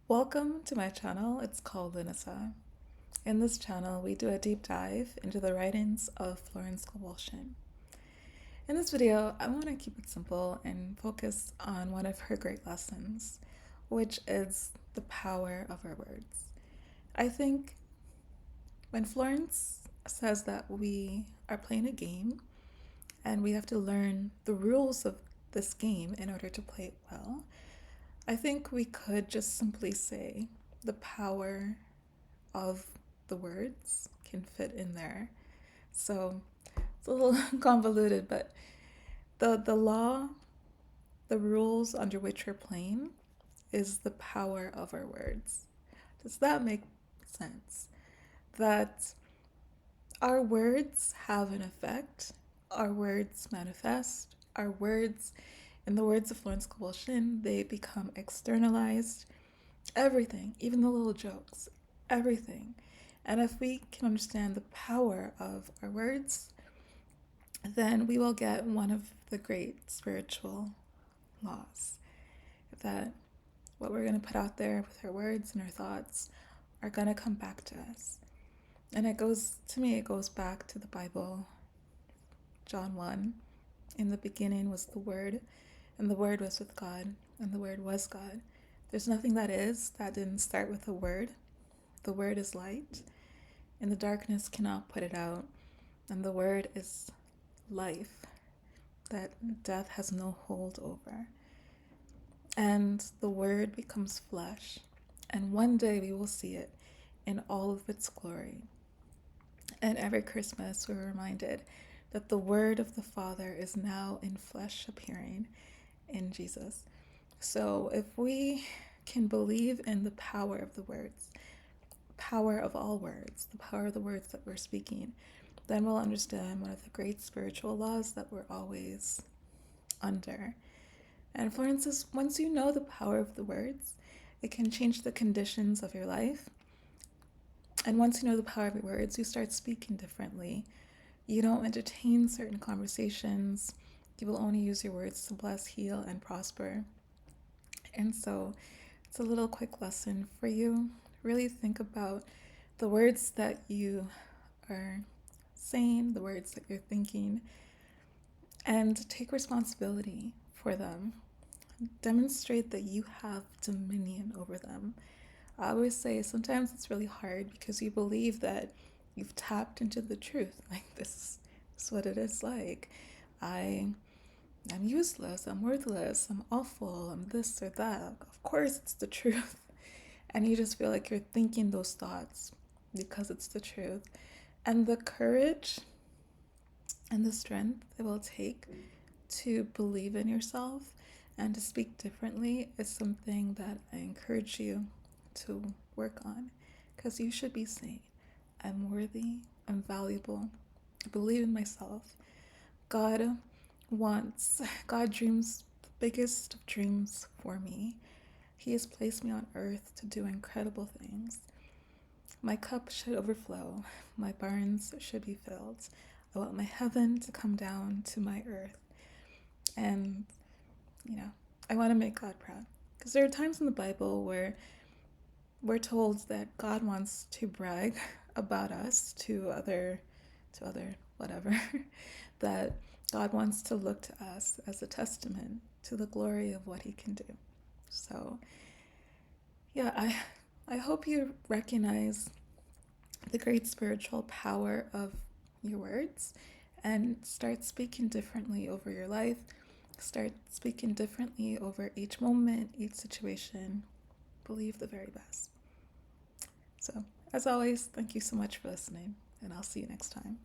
Welcome to my channel. It's called Linissa. In this channel, we do a deep dive into the writings of Florence Scovel Shinn. In this video, I want to keep it simple and focus on one of her great lessons, which is the power of our words. I think when Florence says that we are playing a game and we have to learn the rules of this game in order to play it well, I think we could just simply say the power of the words can fit in there. So it's a little convoluted, but the law, the rules under which we're playing is the power of our words. Does that make sense? That our words have an effect, our words manifest, our words, in the words of Florence Scovel Shinn, they become externalized. Everything, even the little jokes, everything. And if we can understand the power of our words, then we will get one of the great spiritual laws, that what we're going to put out there with our words and our thoughts are going to come back to us. And it goes back to the Bible. John 1, in the beginning was the Word, and the Word was with God, and the Word was God. There's nothing that didn't start with a word. The Word is light, and the darkness cannot put it out. And the Word is life, that death has no hold over. And the Word becomes flesh, and one day we will see it in all of its glory. And every Christmas we're reminded that the Word of the Father is now in flesh appearing in Jesus. So if we can believe in the power of the words, power of all words, the power of the words that we're speaking, then we'll understand one of the great spiritual laws that we're always under. And for instance, once you know the power of the words, it can change the conditions of your life. And once you know the power of your words, you start speaking differently. You don't entertain certain conversations. You will only use your words to bless, heal, and prosper. And so it's a little quick lesson for you. Really think about the words that you are saying, the words that you're thinking, and take responsibility for them. Demonstrate that you have dominion over them. I always say sometimes it's really hard because you believe that you've tapped into the truth. Like, this is what it is like. I'm useless, I'm worthless, I'm awful, I'm this or that. Of course it's the truth. And you just feel like you're thinking those thoughts because it's the truth. And the courage and the strength it will take to believe in yourself and to speak differently is something that I encourage you to work on, because you should be saying, I'm worthy, I'm valuable, I believe in myself. God dreams the biggest of dreams for me. He has placed me on earth to do incredible things. My cup should overflow, my barns should be filled. I want my heaven to come down to my earth. And, I want to make God proud. Because there are times in the Bible where we're told that God wants to brag about us to other whatever, that God wants to look to us as a testament to the glory of what he can do. So yeah, I hope you recognize the great spiritual power of your words and start speaking differently over your life. Start speaking differently over each moment, each situation. Believe the very best. So, as always, thank you so much for listening, and I'll see you next time.